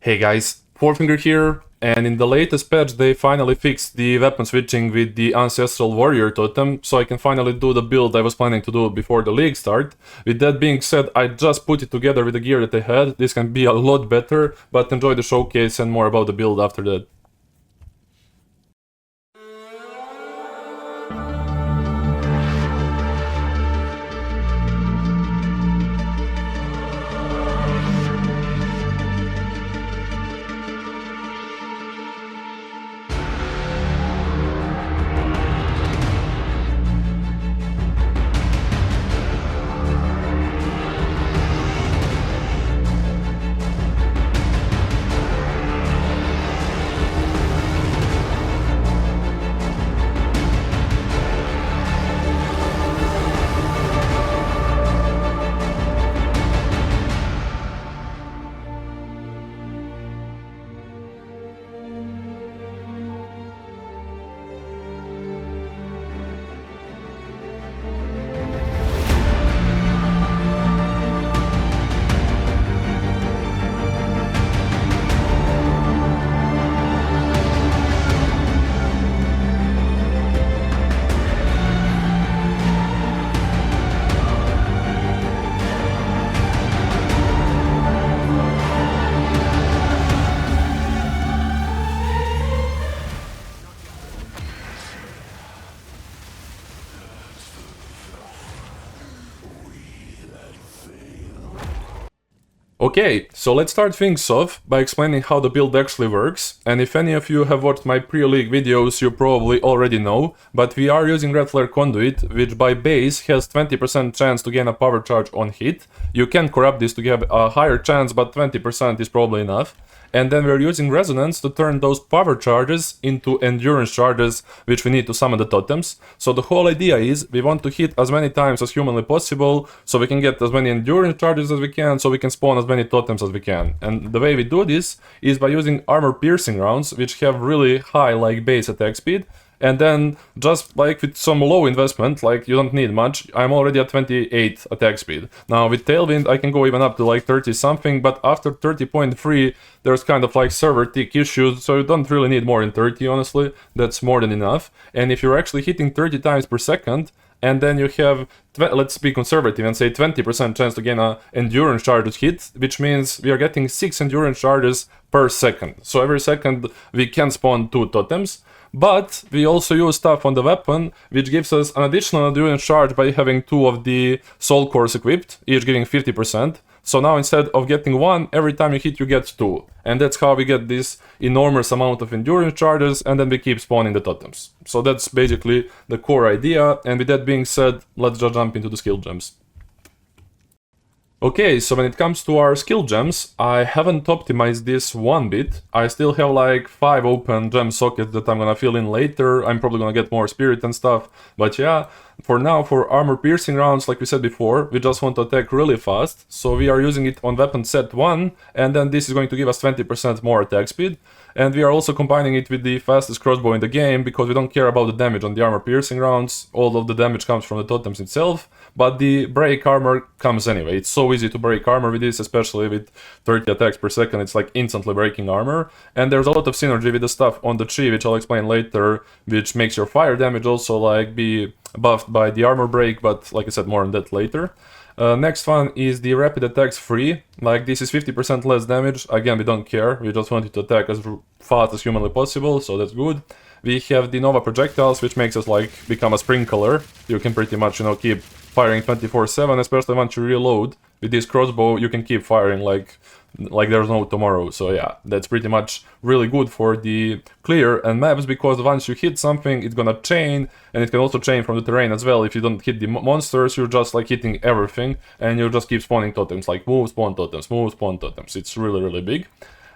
Hey guys, Fourfinger here, and in the latest patch they finally fixed the weapon switching with the Ancestral Warrior Totem, so I can finally do the build I was planning to do before the league start. With that being said, I just put it together with the gear that I had. This can be a lot better, but enjoy the showcase and more about the build after that. Okay, so let's start things off by explaining how the build actually works, and if any of you have watched my pre-league videos you probably already know, but we are using Red Flare Conduit, which by base has 20% chance to gain a power charge on hit. You can corrupt this to get a higher chance, but 20% is probably enough. And then we're using Resonance to turn those power charges into endurance charges, which we need to summon the totems. So the whole idea is we want to hit as many times as humanly possible, so we can get as many endurance charges as we can, so we can spawn as many totems as we can. And the way we do this is by using armor piercing rounds, which have really high base attack speed. And then, just like with some low investment, like you don't need much, I'm already at 28 attack speed. Now with Tailwind I can go even up to like 30 something, but after 30.3 there's kind of like server tick issues, so you don't really need more than 30 honestly, that's more than enough. And if you're actually hitting 30 times per second, and then you have, let's be conservative and say 20% chance to gain an endurance charge hit, which means we are getting 6 endurance charges per second. So every second we can spawn 2 totems. But we also use stuff on the weapon, which gives us an additional endurance charge by having 2 of the soul cores equipped, each giving 50%. So now instead of getting 1, every time you hit you get 2. And that's how we get this enormous amount of endurance charges, and then we keep spawning the totems. So that's basically the core idea, and with that being said, let's just jump into the skill gems. Okay, so when it comes to our skill gems, I haven't optimized this one bit. I still have like 5 open gem sockets that I'm gonna fill in later. I'm probably gonna get more spirit and stuff, but yeah, for now, for armor piercing rounds, like we said before, we just want to attack really fast, so we are using it on weapon set 1, and then this is going to give us 20% more attack speed. And we are also combining it with the fastest crossbow in the game, because we don't care about the damage on the armor piercing rounds. All of the damage comes from the totems itself, but the break armor comes anyway. It's so easy to break armor with this, especially with 30 attacks per second, it's like instantly breaking armor. And there's a lot of synergy with the stuff on the tree, which I'll explain later, which makes your fire damage also like be buffed by the armor break, but like I said, more on that later. Next one is the rapid attacks free, like this is 50% less damage, again we don't care, we just want it to attack as fast as humanly possible, so that's good. We have the Nova projectiles, which makes us like become a sprinkler. You can pretty much, you know, keep firing 24/7, especially once you reload. With this crossbow you can keep firing like there's no tomorrow, so yeah, that's pretty much really good for the clear and maps, because once you hit something it's gonna chain, and it can also chain from the terrain as well. If you don't hit the monsters, you're just like hitting everything, and you just keep spawning totems, like move, spawn totems, move, spawn totems. It's really big.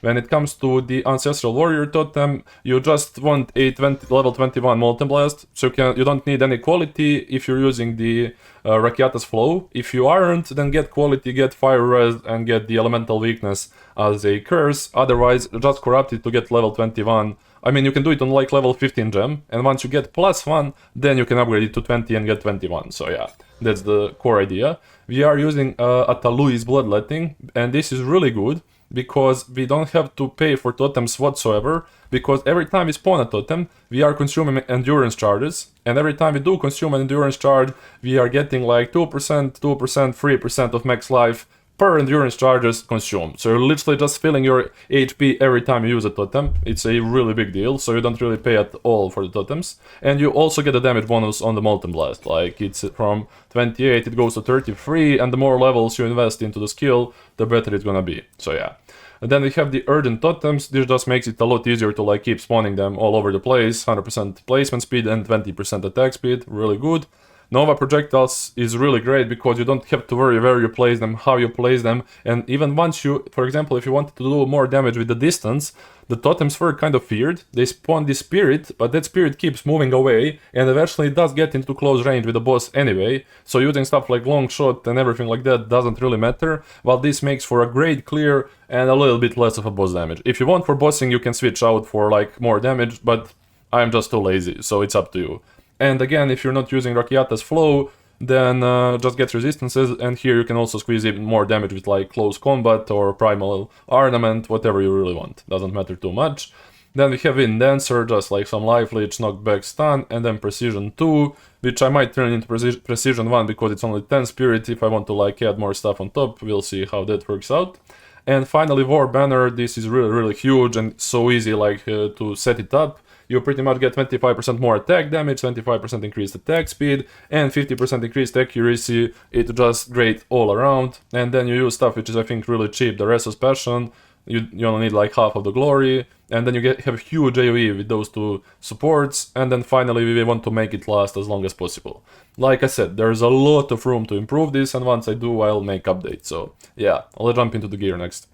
When it comes to the Ancestral Warrior Totem, you just want a level 21 Molten Blast, so you don't need any quality if you're using the Rakiata's Flow. If you aren't, then get quality, get Fire Res, and get the Elemental Weakness as a curse. Otherwise, just corrupt it to get level 21. I mean, you can do it on like level 15 gem, and once you get +1, then you can upgrade it to 20 and get 21, so yeah, that's the core idea. We are using Atalui's Bloodletting, and this is really good, because we don't have to pay for totems whatsoever, because every time we spawn a totem, we are consuming endurance charges, and every time we do consume an endurance charge, we are getting like 2%, 3% of max life per endurance charges consumed. So you're literally just filling your HP every time you use a totem. It's a really big deal, so you don't really pay at all for the totems. And you also get a damage bonus on the Molten Blast. Like, it's from 28, it goes to 33, and the more levels you invest into the skill, the better it's gonna be. So yeah. And then we have the Urgent Totems. This just makes it a lot easier to like keep spawning them all over the place. 100% placement speed and 20% attack speed, really good. Nova projectiles is really great because you don't have to worry where you place them, how you place them, and even once you, for example, if you wanted to do more damage with the distance, the totems were kind of feared. They spawn this spirit, but that spirit keeps moving away, and eventually it does get into close range with the boss anyway, so using stuff like long shot and everything like that doesn't really matter, while this makes for a great clear and a little bit less of a boss damage. If you want for bossing, you can switch out for like more damage, but I'm just too lazy, so it's up to you. And again, if you're not using Rakiata's flow, then just get resistances, and here you can also squeeze even more damage with like close combat or primal ornament, whatever you really want, doesn't matter too much. Then we have in Dancer, just like some life leech, knockback, stun, and then Precision 2, which I might turn into Precision 1 because it's only 10 spirit. If I want to like add more stuff on top, we'll see how that works out. And finally War Banner. This is really huge and so easy like to set it up. You pretty much get 25% more attack damage, 25% increased attack speed, and 50% increased accuracy. It's just great all around. And then you use stuff which is, I think, really cheap. The Ressus Passion, you only need like half of the glory, and then you have huge AoE with those two supports, and then finally we want to make it last as long as possible. Like I said, there's a lot of room to improve this, and once I do, I'll make updates. So yeah, I'll jump into the gear next.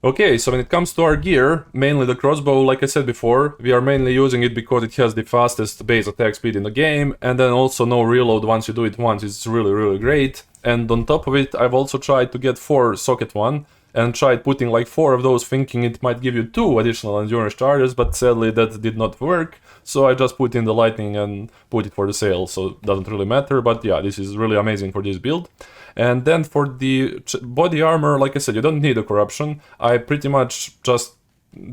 Okay, so when it comes to our gear, mainly the crossbow, like I said before, we are mainly using it because it has the fastest base attack speed in the game, and then also no reload once you do it once. It's really great. And on top of it, I've also tried to get 4 socket 1, and tried putting like 4 of those, thinking it might give you 2 additional endurance charges, but sadly that did not work, so I just put in the lightning and put it for the sale, so it doesn't really matter. But yeah, this is really amazing for this build. And then for the body armor, like I said, you don't need a corruption. I pretty much just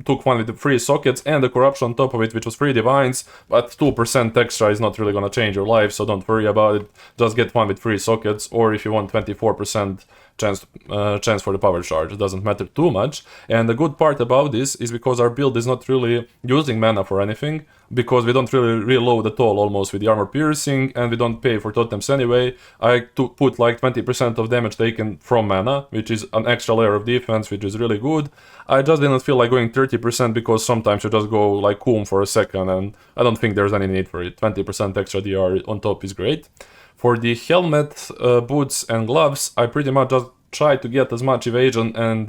took one with the 3 sockets and the corruption on top of it, which was 3 divines, but 2% extra is not really gonna change your life, so don't worry about it. Just get one with 3 sockets, or if you want 24% chance for the power charge, it doesn't matter too much. And the good part about this is because our build is not really using mana for anything, because we don't really reload at all almost with the armor piercing, and we don't pay for totems anyway. I put like 20% of damage taken from mana, which is an extra layer of defense, which is really good. I just didn't feel like going 30% because sometimes you just go like coom for a second, and I don't think there's any need for it. 20% extra DR on top is great. For the helmet, boots and gloves, I pretty much just try to get as much evasion and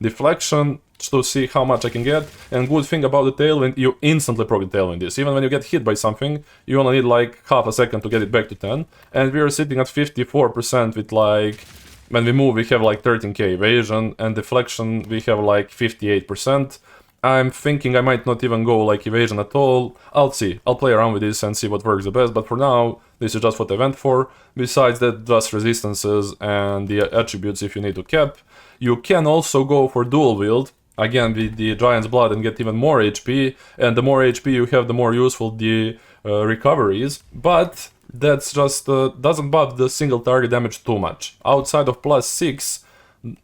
deflection to see how much I can get. And good thing about the tailwind, you instantly proc the tailwind this. Even when you get hit by something, you only need like half a second to get it back to 10. And we are sitting at 54% with like, when we move we have like 13k evasion, and deflection we have like 58%. I'm thinking I might not even go like evasion at all. I'll see. I'll play around with this and see what works the best, but for now, this is just what I went for. Besides that, just resistances and the attributes if you need to cap. You can also go for dual wield, again with the Giant's Blood, and get even more HP, and the more HP you have, the more useful the recovery is, but that's just doesn't buff the single target damage too much. Outside of +6,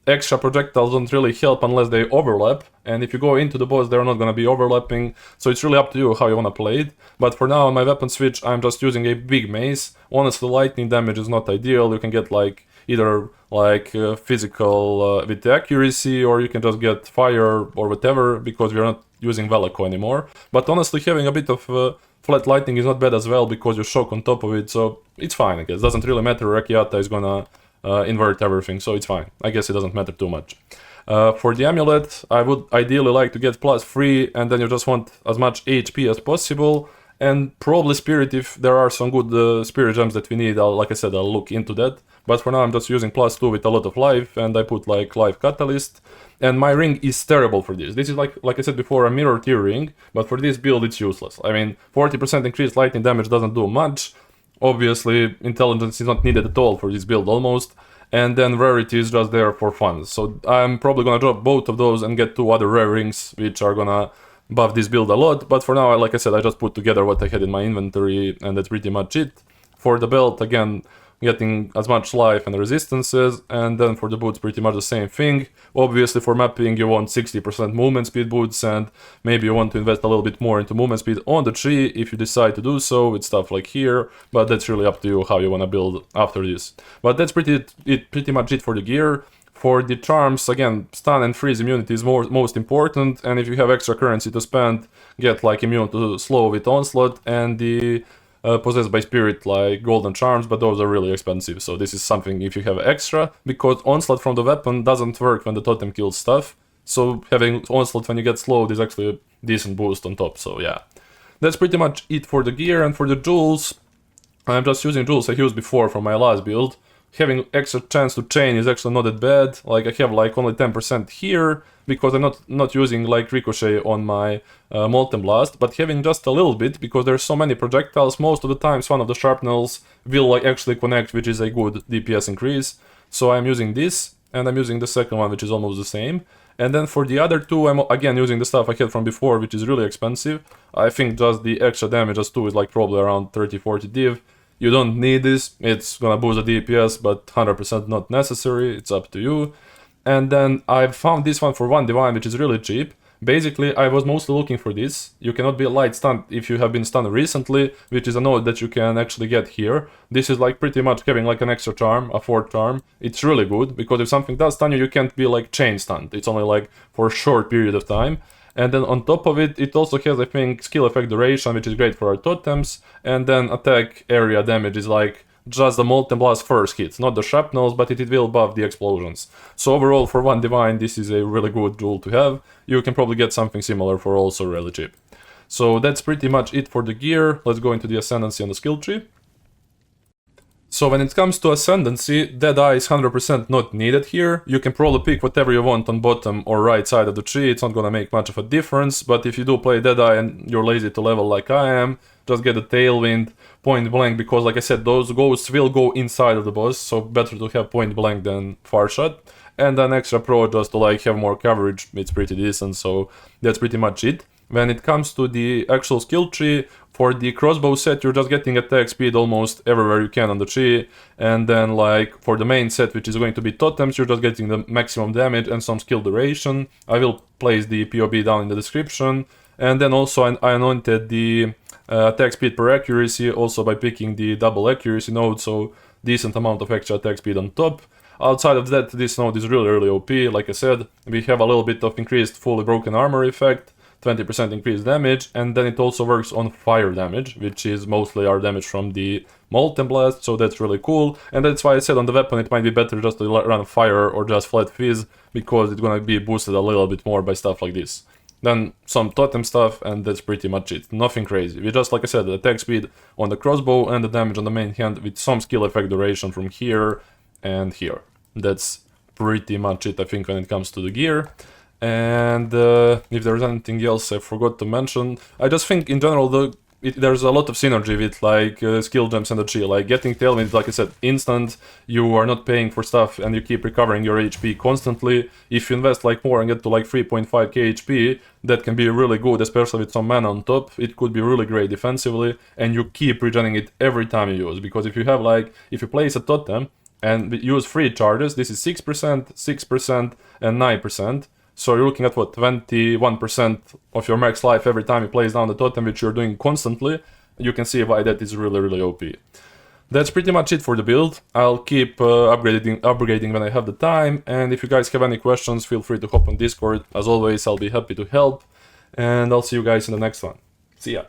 extra projectiles don't really help unless they overlap, and if you go into the boss they're not gonna be overlapping, so it's really up to you how you wanna play it. But for now on my weapon switch I'm just using a big mace. Honestly, lightning damage is not ideal. You can get like either like physical with the accuracy, or you can just get fire or whatever, because we're not using Velaco anymore. But honestly, having a bit of flat lightning is not bad as well, because you shock on top of it, so it's fine I guess. Doesn't really matter, Rakiata is gonna invert everything, so it's fine. I guess it doesn't matter too much. For the amulet, I would ideally like to get +3, and then you just want as much HP as possible, and probably spirit if there are some good spirit gems that we need. Like I said, I'll look into that. But for now I'm just using +2 with a lot of life, and I put like life catalyst. And my ring is terrible for this. This is like I said before, a mirror tier ring, but for this build it's useless. I mean, 40% increased lightning damage doesn't do much. Obviously, intelligence is not needed at all for this build almost. and then rarity is just there for fun. So I'm probably gonna drop both of those and get 2 other rare rings, which are gonna buff this build a lot. But for now, like I said, I just put together what I had in my inventory, and that's pretty much it. For the belt, again, getting as much life and resistances, and then for the boots pretty much the same thing. Obviously for mapping you want 60% movement speed boots, and maybe you want to invest a little bit more into movement speed on the tree if you decide to do so with stuff like here, but that's really up to you how you want to build after this. But that's pretty much it for the gear. For the charms, again, stun and freeze immunity is most important, and if you have extra currency to spend, get like immune to slow with onslaught, and the possessed by spirit like golden charms, but those are really expensive, so this is something if you have extra, because onslaught from the weapon doesn't work when the totem kills stuff, so having onslaught when you get slowed is actually a decent boost on top. So yeah, that's pretty much it for the gear. And for the jewels, I'm just using jewels I used before from my last build. Having extra chance to chain is actually not that bad. Like I have like only 10% here because I'm not using like ricochet on my molten blast, but having just a little bit because there's so many projectiles. Most of the times one of the sharpnels will like actually connect, which is a good DPS increase. So I'm using this, and I'm using the second one, which is almost the same. And then for the other two, I'm again using the stuff I had from before, which is really expensive. I think just the extra damage as 2 is like probably around 30-40 div. You don't need this, it's gonna boost the DPS, but 100% not necessary, it's up to you. And then I found this one for 1 divine, which is really cheap. Basically, I was mostly looking for this. You cannot be light stunned if you have been stunned recently, which is a node that you can actually get here. This is like pretty much having like an extra charm, a 4th charm. It's really good, because if something does stun you, you can't be like chain stunned. It's only like for a short period of time. And then on top of it, it also has, I think, skill effect duration, which is great for our totems. And then attack area damage is like just the molten blast first hit, not the shrapnels, but it will buff the explosions. So overall, for 1 divine, this is a really good jewel to have. You can probably get something similar for also really cheap. So that's pretty much it for the gear. Let's go into the Ascendancy on the skill tree. So when it comes to Ascendancy, Deadeye is 100% not needed here. You can probably pick whatever you want on bottom or right side of the tree, it's not gonna make much of a difference, but if you do play Deadeye and you're lazy to level like I am, just get a Tailwind, Point Blank, because like I said, those ghosts will go inside of the boss, so better to have Point Blank than Far Shot. And then extra pro just to like have more coverage, it's pretty decent, so that's pretty much it. When it comes to the actual skill tree, for the crossbow set you're just getting attack speed almost everywhere you can on the tree, and then like for the main set, which is going to be totems, you're just getting the maximum damage and some skill duration. I will place the POB down in the description, and then also I anointed the attack speed per accuracy also by picking the double accuracy node, so decent amount of extra attack speed on top. Outside of that, this node is really OP. Like I said, we have a little bit of increased fully broken armor effect, 20% increased damage, and then it also works on fire damage, which is mostly our damage from the molten blast, so that's really cool. And that's why I said on the weapon it might be better just to run fire or just flat fizz, because it's gonna be boosted a little bit more by stuff like this. Then some totem stuff, and that's pretty much it. Nothing crazy. We just, like I said, the attack speed on the crossbow and the damage on the main hand with some skill effect duration from here and here. That's pretty much it, I think, when it comes to the gear. And if there's anything else I forgot to mention, I just think in general there's a lot of synergy with like skill gems and the tree. Like getting Tailwind, like I said, instant, you are not paying for stuff and you keep recovering your HP constantly. If you invest like more and get to like 3.5k HP, that can be really good, especially with some mana on top. It could be really great defensively, and you keep regenerating it every time you use, because if you have like, if you place a totem and use 3 charges, this is 6%, 6% and 9%. So you're looking at what, 21% of your max life every time you place down the totem, which you're doing constantly. You can see why that is really OP. That's pretty much it for the build. I'll keep upgrading when I have the time, and if you guys have any questions, feel free to hop on Discord. As always, I'll be happy to help, and I'll see you guys in the next one. See ya!